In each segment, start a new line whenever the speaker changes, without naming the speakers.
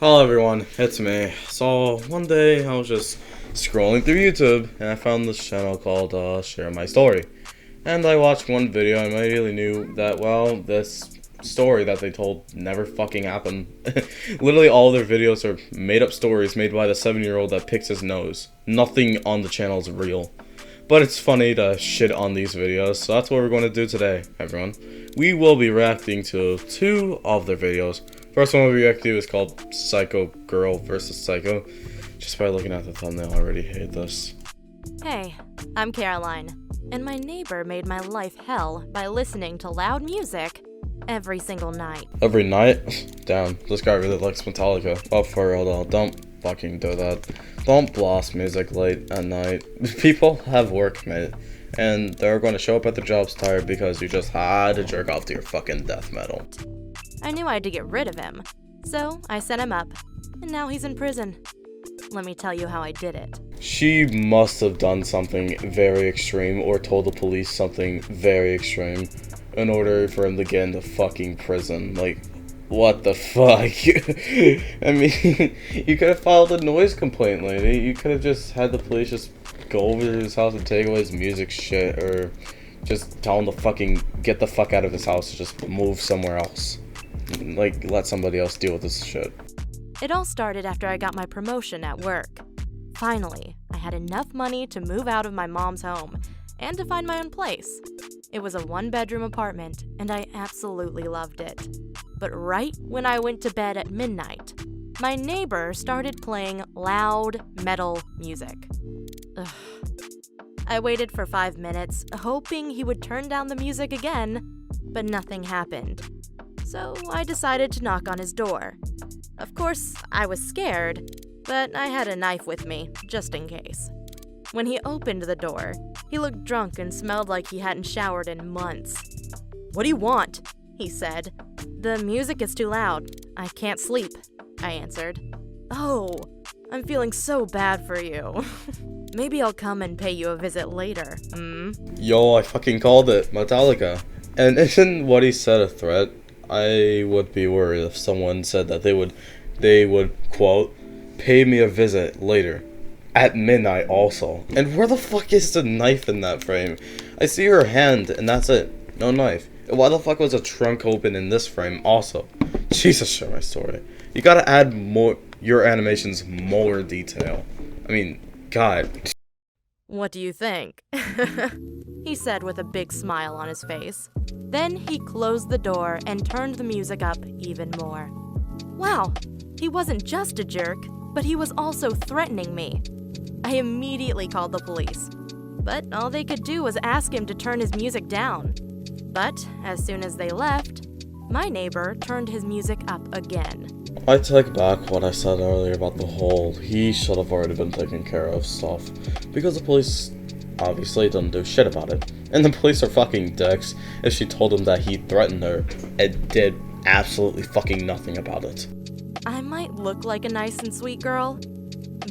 Hello everyone, it's me. So one day I was just scrolling through YouTube and I found this channel called Share My Story. And I watched one video and I immediately knew that, well, this story that they told never fucking happened. Literally all their videos are made up stories made by the 7-year-old that picks his nose. Nothing on the channel is real. But it's funny to shit on these videos, so that's what we're going to do today, everyone. We will be reacting to 2 of their videos. First one we'll be reacting to is called Psycho Girl vs. Psycho. Just by looking at the thumbnail, I already hate this.
Hey, I'm Caroline, and my neighbor made my life hell by listening to loud music every single night.
Every night? Damn, this guy really likes Metallica. Oh, for real though, don't fucking do that. Don't blast music late at night. People have Workmate, and they're going to show up at their jobs tired because you just had to jerk off to your fucking death metal.
I knew I had to get rid of him, so I set him up, and now he's in prison. Let me tell you how I did it.
She must have done something very extreme or told the police something very extreme in order for him to get into fucking prison. Like, what the fuck? I mean, you could have filed a noise complaint, lady. You could have just had the police just go over to his house and take away his music shit, or just tell him to fucking get the fuck out of his house and just move somewhere else. Like, let somebody else deal with this shit.
It all started after I got my promotion at work. Finally, I had enough money to move out of my mom's home and to find my own place. It was a 1-bedroom apartment, and I absolutely loved it. But right when I went to bed at midnight, my neighbor started playing loud metal music. Ugh. I waited for 5 minutes, hoping he would turn down the music again, but nothing happened. So I decided to knock on his door. Of course, I was scared, but I had a knife with me, just in case. When he opened the door, he looked drunk and smelled like he hadn't showered in months. "What do you want?" he said. "The music is too loud. I can't sleep," I answered. "Oh, I'm feeling so bad for you. Maybe I'll come and pay you a visit later,
Yo, I fucking called it. Metallica. And isn't what he said a threat? I would be worried if someone said that they would, quote, pay me a visit later. At midnight also. And where the fuck is the knife in that frame? I see her hand and that's it. No knife. And why the fuck was a trunk open in this frame also? Jesus, Share My Story. You gotta add your animations more detail. I mean, God.
What do you think?" he said with a big smile on his face. Then he closed the door and turned the music up even more. Wow, he wasn't just a jerk, but he was also threatening me. I immediately called the police, but all they could do was ask him to turn his music down. But as soon as they left, my neighbor turned his music up again.
I take back what I said earlier about the whole he should have already been taken care of stuff, because the police obviously didn't do shit about it. And the police are fucking dicks if she told him that he threatened her and did absolutely fucking nothing about it.
I might look like a nice and sweet girl,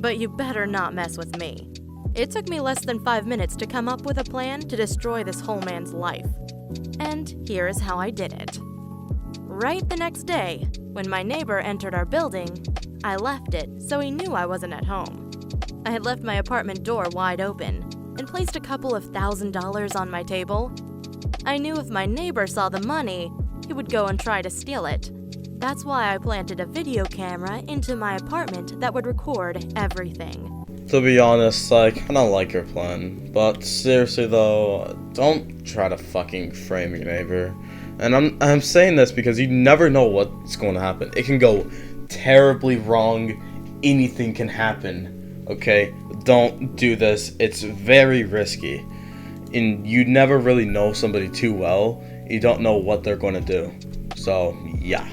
but you better not mess with me. It took me less than 5 minutes to come up with a plan to destroy this whole man's life. And here is how I did it. Right the next day, when my neighbor entered our building, I left it so he knew I wasn't at home. I had left my apartment door wide open and placed a couple of $1,000 on my table. I knew if my neighbor saw the money, he would go and try to steal it. That's why I planted a video camera into my apartment that would record everything.
To be honest, like, I don't like your plan, but seriously though, don't try to fucking frame your neighbor. And I'm saying this because you never know what's going to happen. It can go terribly wrong. Anything can happen. Okay? Don't do this. It's very risky. And you never really know somebody too well. You don't know what they're going to do. So, yeah.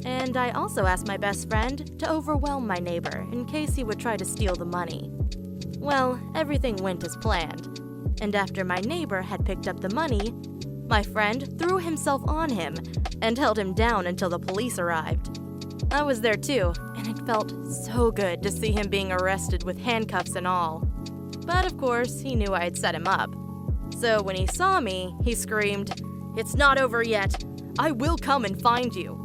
And I also asked my best friend to overwhelm my neighbor in case he would try to steal the money. Well, everything went as planned. And after my neighbor had picked up the money, my friend threw himself on him and held him down until the police arrived. I was there too, and it felt so good to see him being arrested with handcuffs and all. But of course, he knew I had set him up. So when he saw me, he screamed, "It's not over yet. I will come and find you."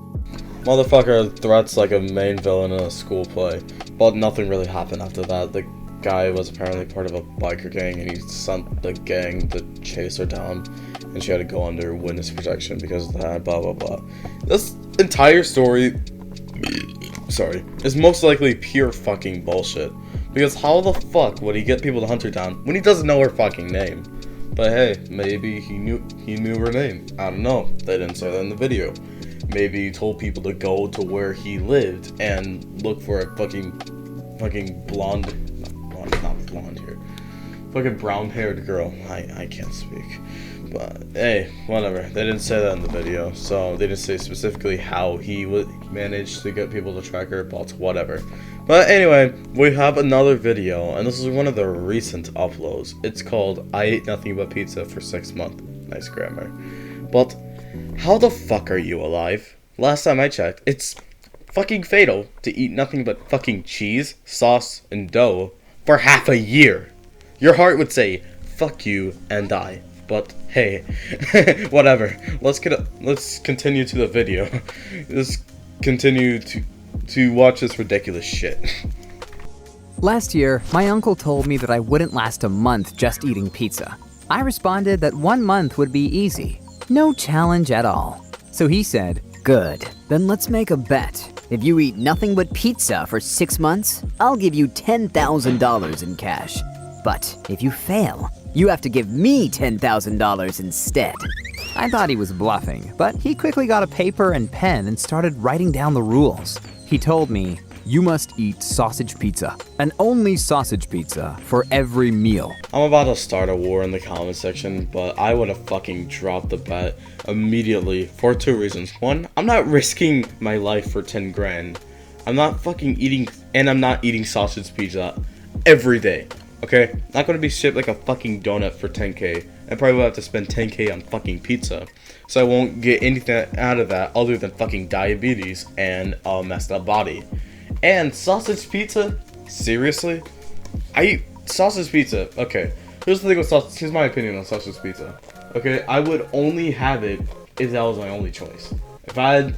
Motherfucker threats like a main villain in a school play, but nothing really happened after that. The guy was apparently part of a biker gang, and he sent the gang to chase her down, and she had to go under witness protection because of that, blah blah blah. This entire story, is most likely pure fucking bullshit. Because how the fuck would he get people to hunt her down when he doesn't know her fucking name? But hey, maybe he knew her name. I don't know. They didn't say that in the video. Maybe he told people to go to where he lived and look for a fucking not blonde here. Fucking brown-haired girl. I can't speak. But hey, whatever. They didn't say that in the video, so they didn't say specifically how he would manage to get people to track her, but whatever. But anyway, we have another video, and this is one of the recent uploads. It's called I Ate Nothing But Pizza for 6 months. Nice grammar. But how the fuck are you alive? Last time I checked, it's fucking fatal to eat nothing but fucking cheese, sauce, and dough for half a year. Your heart would say, fuck you, and die. But hey, whatever. Let's continue to the video. Let's continue to watch this ridiculous shit.
Last year, my uncle told me that I wouldn't last a month just eating pizza. I responded that 1 month would be easy. No challenge at all. So he said, good, then let's make a bet. If you eat nothing but pizza for 6 months, I'll give you $10,000 in cash. But if you fail, you have to give me $10,000 instead. I thought he was bluffing, but he quickly got a paper and pen and started writing down the rules. He told me, you must eat sausage pizza, and only sausage pizza, for every meal.
I'm about to start a war in the comment section, but I would have fucking dropped the bet immediately for 2 reasons. One, I'm not risking my life for 10 grand. I'm not fucking eating, and I'm not eating sausage pizza every day. Okay? Not gonna be shipped like a fucking donut for 10k. I probably will have to spend 10k on fucking pizza. So I won't get anything out of that other than fucking diabetes and a messed up body. And sausage pizza? Seriously? I eat sausage pizza. Okay. Here's the thing with sausage. Here's my opinion on sausage pizza. Okay, I would only have it if that was my only choice. If I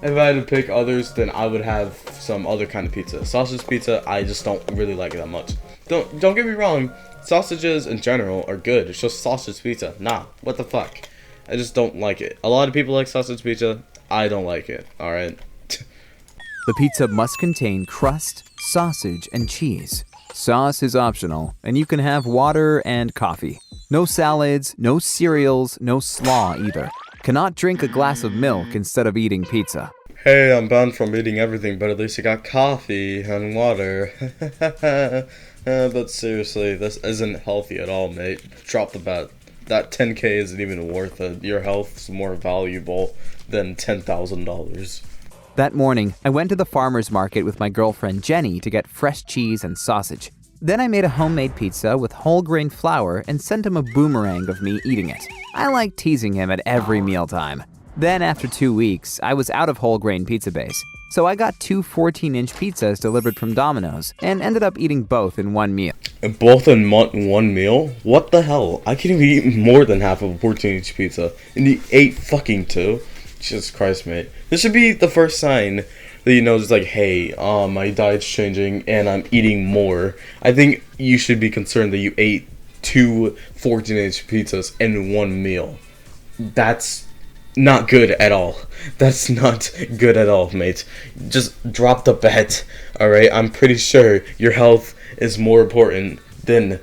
had to pick others, then I would have some other kind of pizza. Sausage pizza, I just don't really like it that much. Don't get me wrong. Sausages in general are good. It's just sausage pizza. Nah, what the fuck? I just don't like it. A lot of people like sausage pizza. I don't like it. All right.
The pizza must contain crust, sausage, and cheese. Sauce is optional, and you can have water and coffee. No salads, no cereals, no slaw either. Cannot drink a glass of milk instead of eating pizza.
Hey, I'm banned from eating everything, but at least I got coffee and water. But seriously, this isn't healthy at all, mate. Drop the bet. That 10k isn't even worth it. Your health's more valuable than $10,000.
That morning, I went to the farmer's market with my girlfriend Jenny to get fresh cheese and sausage. Then I made a homemade pizza with whole grain flour and sent him a boomerang of me eating it. I like teasing him at every mealtime. Then after 2 weeks, I was out of whole grain pizza base. So I got 2 14-inch pizzas delivered from Domino's and ended up eating both in one meal.
And both in one meal? What the hell? I can't even eat more than half of a 14-inch pizza. And you ate fucking 2? Jesus Christ, mate. This should be the first sign that you know it's like, hey, my diet's changing and I'm eating more. I think you should be concerned that you ate 2 14-inch pizzas in one meal. That's not good at all. That's not good at all, mate. Just drop the bet, alright? I'm pretty sure your health is more important than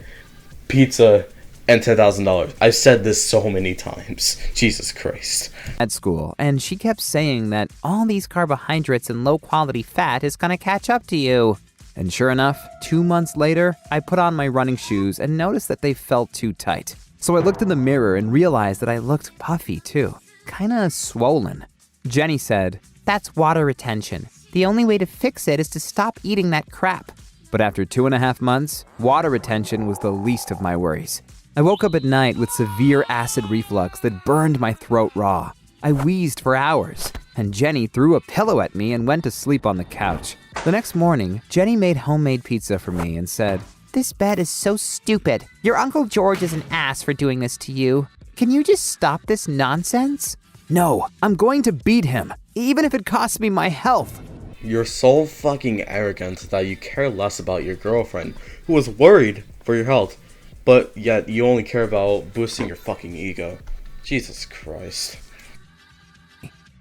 pizza and $10,000. I've said this so many times. Jesus Christ.
At school, and she kept saying that all these carbohydrates and low-quality fat is gonna catch up to you. And sure enough, 2 months later, I put on my running shoes and noticed that they felt too tight. So I looked in the mirror and realized that I looked puffy too. Kinda swollen. Jenny said, "That's water retention. The only way to fix it is to stop eating that crap." But after 2.5 months, water retention was the least of my worries. I woke up at night with severe acid reflux that burned my throat raw. I wheezed for hours, and Jenny threw a pillow at me and went to sleep on the couch. The next morning, Jenny made homemade pizza for me and said, "This bed is so stupid. Your Uncle George is an ass for doing this to you. Can you just stop this nonsense?" No, I'm going to beat him, even if it costs me my health.
You're so fucking arrogant that you care less about your girlfriend, who was worried for your health, but yet you only care about boosting your fucking ego. Jesus Christ.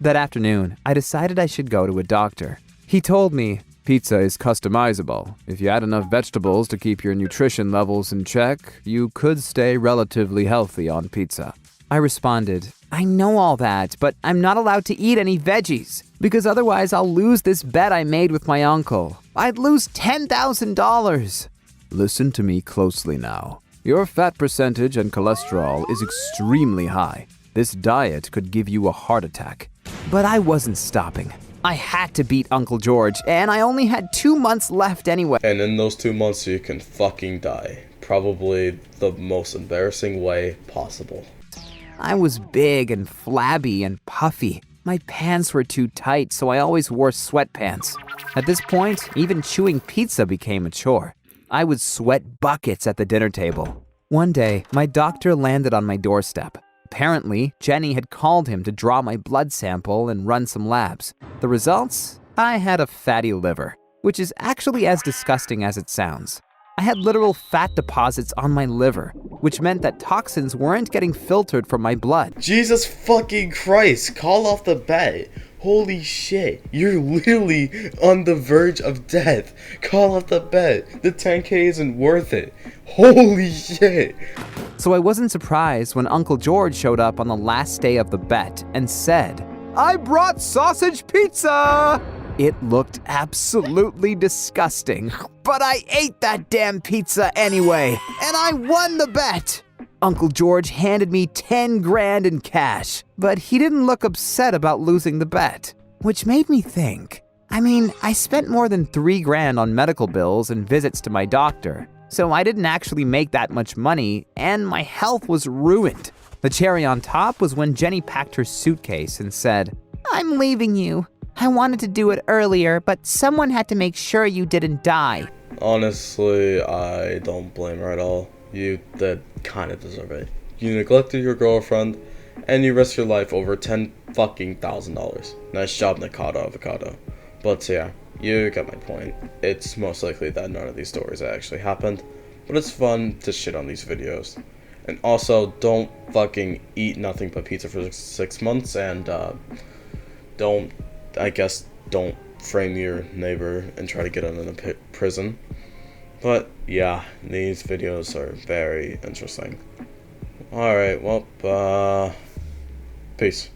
That afternoon, I decided I should go to a doctor. He told me, pizza is customizable. If you add enough vegetables to keep your nutrition levels in check, you could stay relatively healthy on pizza. I responded, I know all that, but I'm not allowed to eat any veggies, because otherwise I'll lose this bet I made with my uncle. I'd lose $10,000. Listen to me closely now. Your fat percentage and cholesterol is extremely high. This diet could give you a heart attack. But I wasn't stopping. I had to beat Uncle George, and I only had 2 months left anyway.
And in those 2 months you can fucking die. Probably the most embarrassing way possible.
I was big and flabby and puffy. My pants were too tight, so I always wore sweatpants. At this point, even chewing pizza became a chore. I would sweat buckets at the dinner table. One day, my doctor landed on my doorstep. Apparently, Jenny had called him to draw my blood sample and run some labs. The results? I had a fatty liver, which is actually as disgusting as it sounds. I had literal fat deposits on my liver, which meant that toxins weren't getting filtered from my blood.
Jesus fucking Christ, call off the bet. Holy shit, you're literally on the verge of death. Call off the bet. The 10K isn't worth it. Holy shit.
So I wasn't surprised when Uncle George showed up on the last day of the bet and said, I brought sausage pizza! It looked absolutely disgusting, but I ate that damn pizza anyway, and I won the bet! Uncle George handed me 10 grand in cash, but he didn't look upset about losing the bet, which made me think. I spent more than 3 grand on medical bills and visits to my doctor, so I didn't actually make that much money, and my health was ruined. The cherry on top was when Jenny packed her suitcase and said, I'm leaving you. I wanted to do it earlier, but someone had to make sure you didn't die.
Honestly, I don't blame her at all. You did kind of deserve it. You neglected your girlfriend, and you risked your life over $10,000. Nice job, Nikata Avocado. But yeah, you get my point. It's most likely that none of these stories actually happened, but it's fun to shit on these videos. And also, don't fucking eat nothing but pizza for 6 months, and don't frame your neighbor and try to get him in a prison. But yeah, these videos are very interesting. Alright, well, peace.